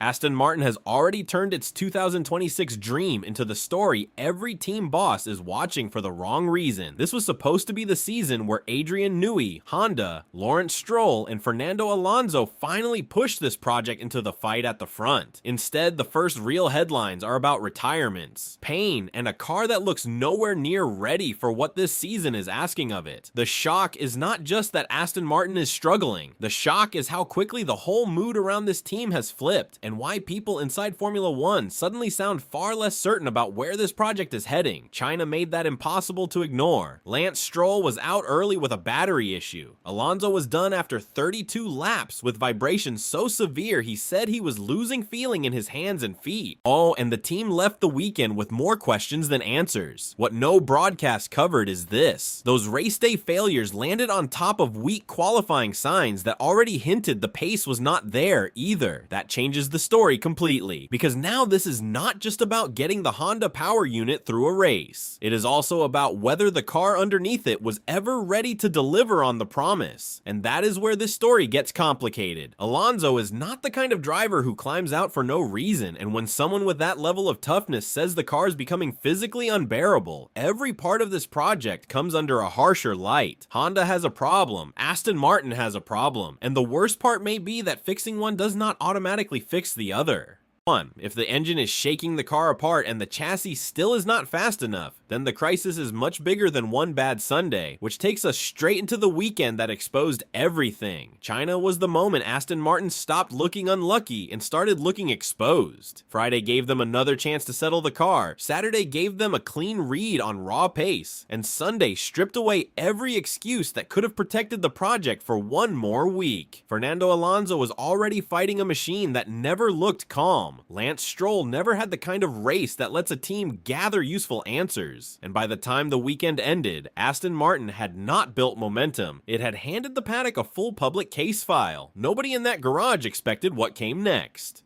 Aston Martin has already turned its 2026 dream into the story every team boss is watching for the wrong reason. This was supposed to be the season where Adrian Newey, Honda, Lawrence Stroll, and Fernando Alonso finally pushed this project into the fight at the front. Instead, the first real headlines are about retirements, pain, and a car that looks nowhere near ready for what this season is asking of it. The shock is not just that Aston Martin is struggling. The shock is how quickly the whole mood around this team has flipped, and why people inside Formula 1 suddenly sound far less certain about where this project is heading. China made that impossible to ignore. Lance Stroll was out early with a battery issue. Alonso was done after 32 laps with vibrations so severe he said he was losing feeling in his hands and feet. Oh, and the team left the weekend with more questions than answers. What no broadcast covered is this: those race day failures landed on top of weak qualifying signs that already hinted the pace was not there either. That changes the story completely, because now this is not just about getting the Honda power unit through a race. It is also about whether the car underneath it was ever ready to deliver on the promise. And that is where this story gets complicated. Alonso is not the kind of driver who climbs out for no reason, and when someone with that level of toughness says the car is becoming physically unbearable, every part of this project comes under a harsher light. Honda has a problem, Aston Martin has a problem, and the worst part may be that fixing one does not automatically fix the other. 1. If the engine is shaking the car apart and the chassis still is not fast enough, then the crisis is much bigger than one bad Sunday, which takes us straight into the weekend that exposed everything. China was the moment Aston Martin stopped looking unlucky and started looking exposed. Friday gave them another chance to settle the car, Saturday gave them a clean read on raw pace, and Sunday stripped away every excuse that could have protected the project for one more week. Fernando Alonso was already fighting a machine that never looked calm. Lance Stroll never had the kind of race that lets a team gather useful answers. And by the time the weekend ended, Aston Martin had not built momentum. It had handed the paddock a full public case file. Nobody in that garage expected what came next.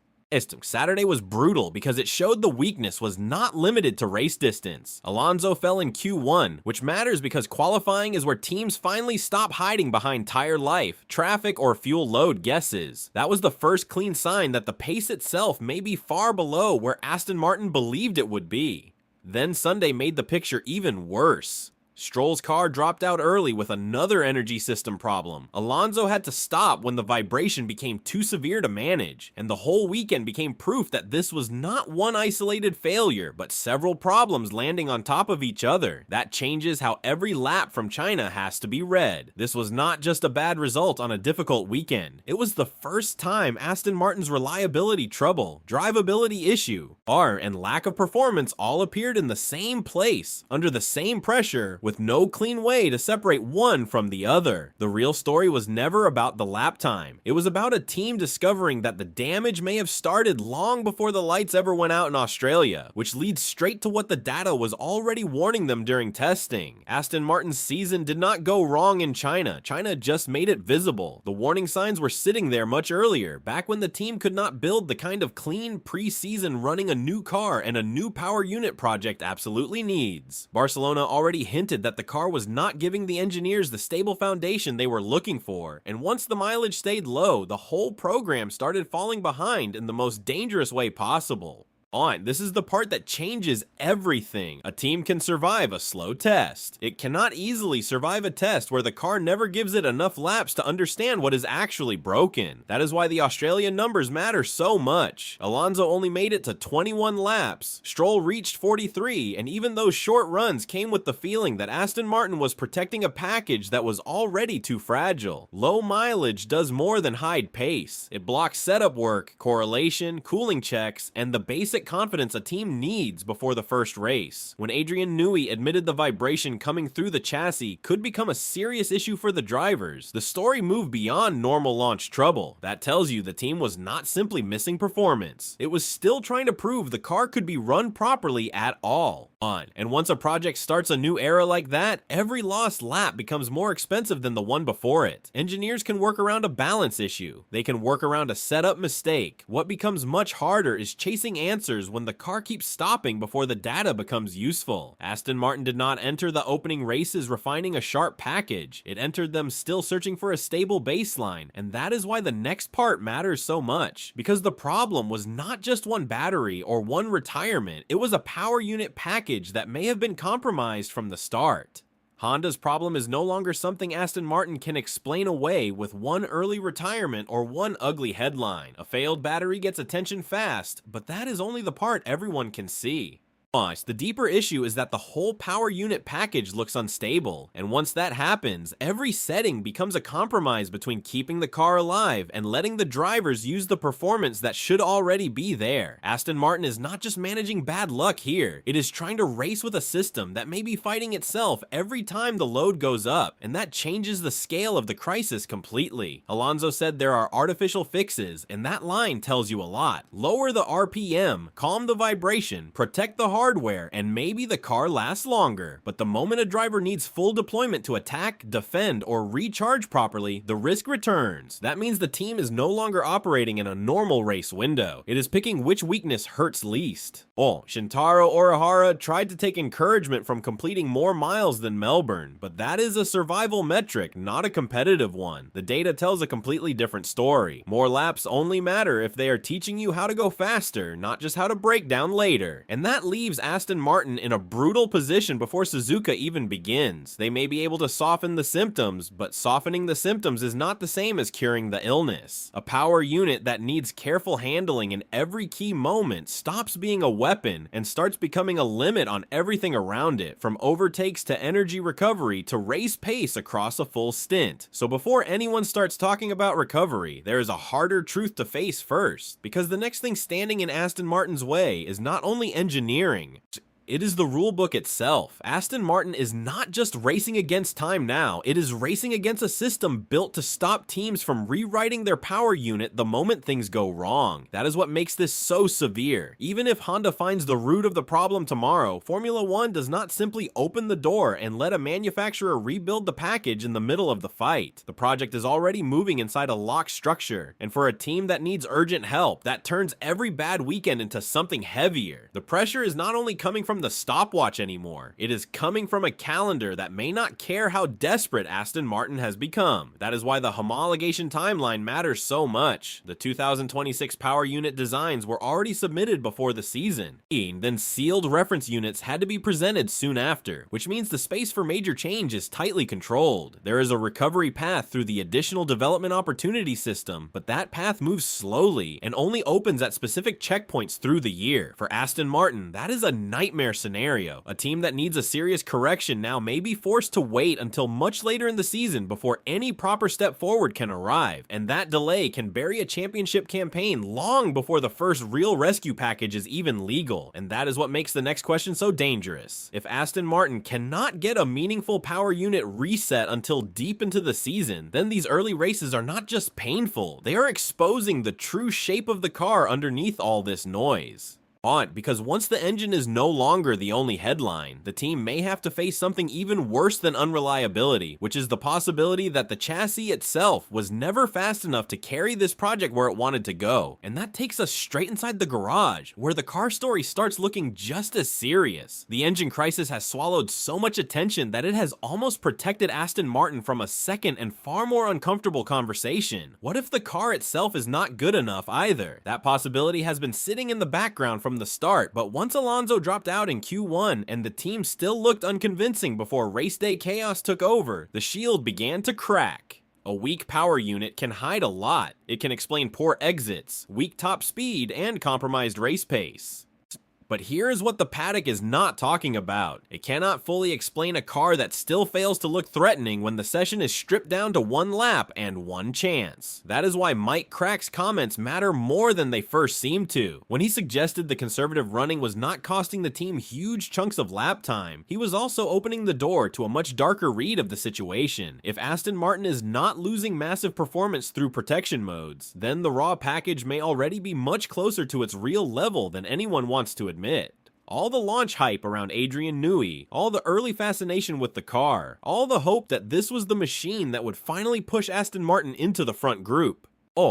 Saturday was brutal because it showed the weakness was not limited to race distance. Alonso fell in Q1, which matters because qualifying is where teams finally stop hiding behind tire life, traffic, or fuel load guesses. That was the first clean sign that the pace itself may be far below where Aston Martin believed it would be. Then Sunday made the picture even worse. Stroll's car dropped out early with another energy system problem. Alonso had to stop when the vibration became too severe to manage, and the whole weekend became proof that this was not one isolated failure, but several problems landing on top of each other. That changes how every lap from China has to be read. This was not just a bad result on a difficult weekend. It was the first time Aston Martin's reliability trouble, drivability issue, and lack of performance all appeared in the same place, under the same pressure, with no clean way to separate one from the other. The real story was never about the lap time. It was about a team discovering that the damage may have started long before the lights ever went out in Australia, which leads straight to what the data was already warning them during testing. Aston Martin's season did not go wrong in China. China just made it visible. The warning signs were sitting there much earlier, back when the team could not build the kind of clean pre-season running a new car and a new power unit project absolutely needs. Barcelona already hinted that the car was not giving the engineers the stable foundation they were looking for, and once the mileage stayed low, the whole program started falling behind in the most dangerous way possible. This is the part that changes everything. A team can survive a slow test. It cannot easily survive a test where the car never gives it enough laps to understand what is actually broken. That is why the Australian numbers matter so much. Alonso only made it to 21 laps. Stroll reached 43, and even those short runs came with the feeling that Aston Martin was protecting a package that was already too fragile. Low mileage does more than hide pace. It blocks setup work, correlation, cooling checks, and the basic confidence a team needs before the first race. When Adrian Newey admitted the vibration coming through the chassis could become a serious issue for the drivers, the story moved beyond normal launch trouble. That tells you the team was not simply missing performance. It was still trying to prove the car could be run properly at all. And once a project starts a new era like that, every lost lap becomes more expensive than the one before it. Engineers can work around a balance issue. They can work around a setup mistake. What becomes much harder is chasing answers when the car keeps stopping before the data becomes useful. Aston Martin did not enter the opening races refining a sharp package. It entered them still searching for a stable baseline, and that is why the next part matters so much. Because the problem was not just one battery or one retirement, it was a power unit package that may have been compromised from the start. Honda's problem is no longer something Aston Martin can explain away with one early retirement or one ugly headline. A failed battery gets attention fast, but that is only the part everyone can see. The deeper issue is that the whole power unit package looks unstable, and once that happens, every setting becomes a compromise between keeping the car alive and letting the drivers use the performance that should already be there. Aston Martin is not just managing bad luck here, it is trying to race with a system that may be fighting itself every time the load goes up, and that changes the scale of the crisis completely. Alonso said there are artificial fixes, and that line tells you a lot. Lower the RPM, calm the vibration, protect the hardware, and maybe the car lasts longer. But the moment a driver needs full deployment to attack, defend, or recharge properly, the risk returns. That means the team is no longer operating in a normal race window. It is picking which weakness hurts least. Shintaro Orihara tried to take encouragement from completing more miles than Melbourne, but that is a survival metric, not a competitive one. The data tells a completely different story. More laps only matter if they are teaching you how to go faster, not just how to break down later. And that leaves Aston Martin in a brutal position before Suzuka even begins. They may be able to soften the symptoms, but softening the symptoms is not the same as curing the illness. A power unit that needs careful handling in every key moment stops being a weapon and starts becoming a limit on everything around it, from overtakes to energy recovery to race pace across a full stint. So before anyone starts talking about recovery, there is a harder truth to face first, because the next thing standing in Aston Martin's way is not only engineering, it is the rulebook itself. Aston Martin is not just racing against time now, it is racing against a system built to stop teams from rewriting their power unit the moment things go wrong. That is what makes this so severe. Even if Honda finds the root of the problem tomorrow, Formula One does not simply open the door and let a manufacturer rebuild the package in the middle of the fight. The project is already moving inside a locked structure, and for a team that needs urgent help, that turns every bad weekend into something heavier. The pressure is not only coming from the stopwatch anymore. It is coming from a calendar that may not care how desperate Aston Martin has become. That is why the homologation timeline matters so much. The 2026 power unit designs were already submitted before the season. Then sealed reference units had to be presented soon after, which means the space for major change is tightly controlled. There is a recovery path through the additional development opportunity system, but that path moves slowly and only opens at specific checkpoints through the year. For Aston Martin, that is a nightmare scenario. A team that needs a serious correction now may be forced to wait until much later in the season before any proper step forward can arrive, and that delay can bury a championship campaign long before the first real rescue package is even legal, and that is what makes the next question so dangerous. If Aston Martin cannot get a meaningful power unit reset until deep into the season, then these early races are not just painful, they are exposing the true shape of the car underneath all this noise. Because once the engine is no longer the only headline, the team may have to face something even worse than unreliability, which is the possibility that the chassis itself was never fast enough to carry this project where it wanted to go. And that takes us straight inside the garage, where the car story starts looking just as serious. The engine crisis has swallowed so much attention that it has almost protected Aston Martin from a second and far more uncomfortable conversation. What if the car itself is not good enough either? That possibility has been sitting in the background from the start, but once Alonso dropped out in Q1 and the team still looked unconvincing before race day chaos took over, the shield began to crack. A weak power unit can hide a lot. It can explain poor exits, weak top speed, and compromised race pace. But here is what the paddock is not talking about. It cannot fully explain a car that still fails to look threatening when the session is stripped down to one lap and one chance. That is why Mike Crack's comments matter more than they first seemed to. When he suggested the conservative running was not costing the team huge chunks of lap time, he was also opening the door to a much darker read of the situation. If Aston Martin is not losing massive performance through protection modes, then the raw package may already be much closer to its real level than anyone wants to admit. All the launch hype around Adrian Newey, all the early fascination with the car, all the hope that this was the machine that would finally push Aston Martin into the front group.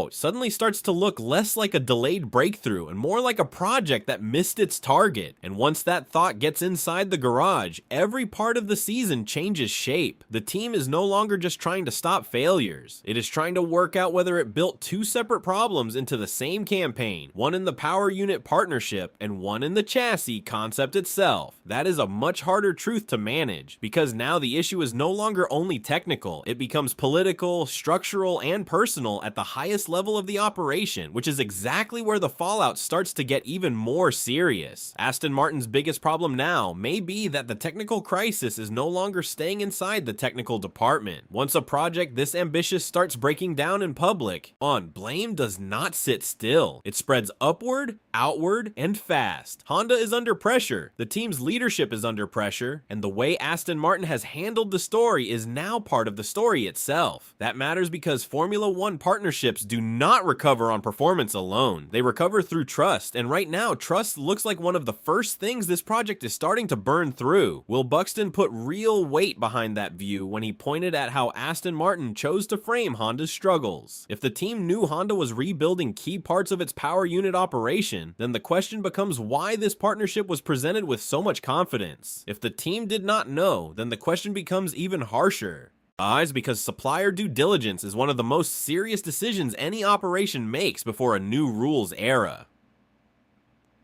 Suddenly starts to look less like a delayed breakthrough and more like a project that missed its target. And once that thought gets inside the garage, every part of the season changes shape. The team is no longer just trying to stop failures. It is trying to work out whether it built two separate problems into the same campaign, one in the power unit partnership and one in the chassis concept itself. That is a much harder truth to manage, because now the issue is no longer only technical, it becomes political, structural, and personal at the highest level of the operation, which is exactly where the fallout starts to get even more serious. Aston Martin's biggest problem now may be that the technical crisis is no longer staying inside the technical department. Once a project this ambitious starts breaking down in public, blame does not sit still. It spreads upward, outward, and fast. Honda is under pressure, the team's leadership is under pressure, and the way Aston Martin has handled the story is now part of the story itself. That matters because Formula One partnerships do not recover on performance alone. They recover through trust, and right now, trust looks like one of the first things this project is starting to burn through. Will Buxton put real weight behind that view when he pointed at how Aston Martin chose to frame Honda's struggles? If the team knew Honda was rebuilding key parts of its power unit operation, then the question becomes why this partnership was presented with so much confidence. If the team did not know, then the question becomes even harsher. Because supplier due diligence is one of the most serious decisions any operation makes before a new rules era.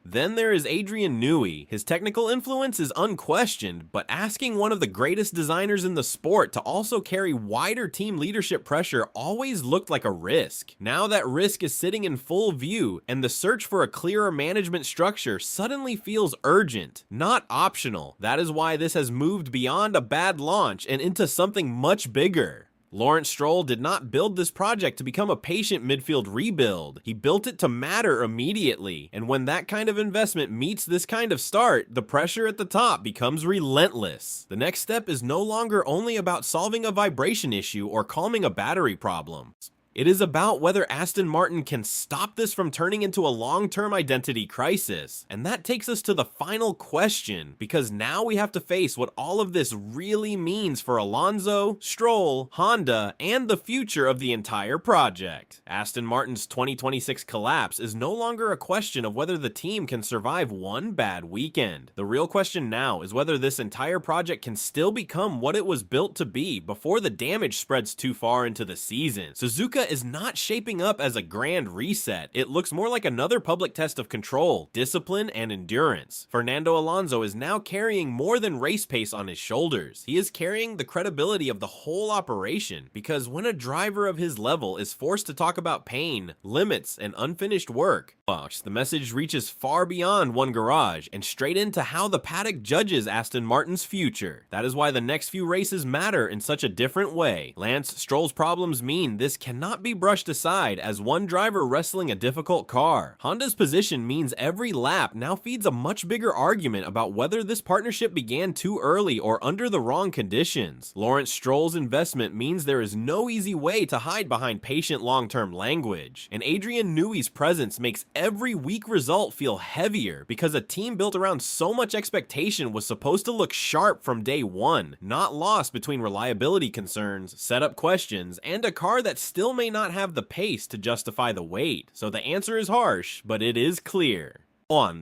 Then there is Adrian Newey. His technical influence is unquestioned, but asking one of the greatest designers in the sport to also carry wider team leadership pressure always looked like a risk. Now that risk is sitting in full view, and the search for a clearer management structure suddenly feels urgent, not optional. That is why this has moved beyond a bad launch and into something much bigger. Lawrence Stroll did not build this project to become a patient midfield rebuild. He built it to matter immediately, and when that kind of investment meets this kind of start, the pressure at the top becomes relentless. The next step is no longer only about solving a vibration issue or calming a battery problem. It is about whether Aston Martin can stop this from turning into a long-term identity crisis. And that takes us to the final question, because now we have to face what all of this really means for Alonso, Stroll, Honda, and the future of the entire project. Aston Martin's 2026 collapse is no longer a question of whether the team can survive one bad weekend. The real question now is whether this entire project can still become what it was built to be before the damage spreads too far into the season. Suzuka is not shaping up as a grand reset. It looks more like another public test of control, discipline, and endurance. Fernando Alonso is now carrying more than race pace on his shoulders. He is carrying the credibility of the whole operation, because when a driver of his level is forced to talk about pain, limits, and unfinished work, the message reaches far beyond one garage and straight into how the paddock judges Aston Martin's future. That is why the next few races matter in such a different way. Lance Stroll's problems mean this cannot be brushed aside as one driver wrestling a difficult car. Honda's position means every lap now feeds a much bigger argument about whether this partnership began too early or under the wrong conditions. Lawrence Stroll's investment means there is no easy way to hide behind patient long-term language. And Adrian Newey's presence makes every weak result feel heavier, because a team built around so much expectation was supposed to look sharp from day one, not lost between reliability concerns, setup questions, and a car that still may not have the pace to justify the wait. So the answer is harsh, but it is clear.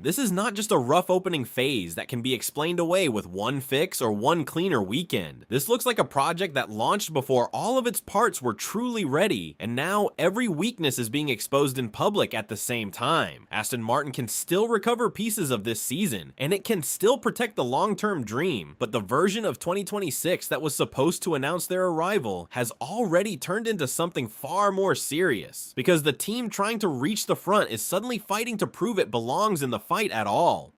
This is not just a rough opening phase that can be explained away with one fix or one cleaner weekend. This looks like a project that launched before all of its parts were truly ready, and now every weakness is being exposed in public at the same time. Aston Martin can still recover pieces of this season, and it can still protect the long-term dream, but the version of 2026 that was supposed to announce their arrival has already turned into something far more serious, because the team trying to reach the front is suddenly fighting to prove it belongs in the fight at all.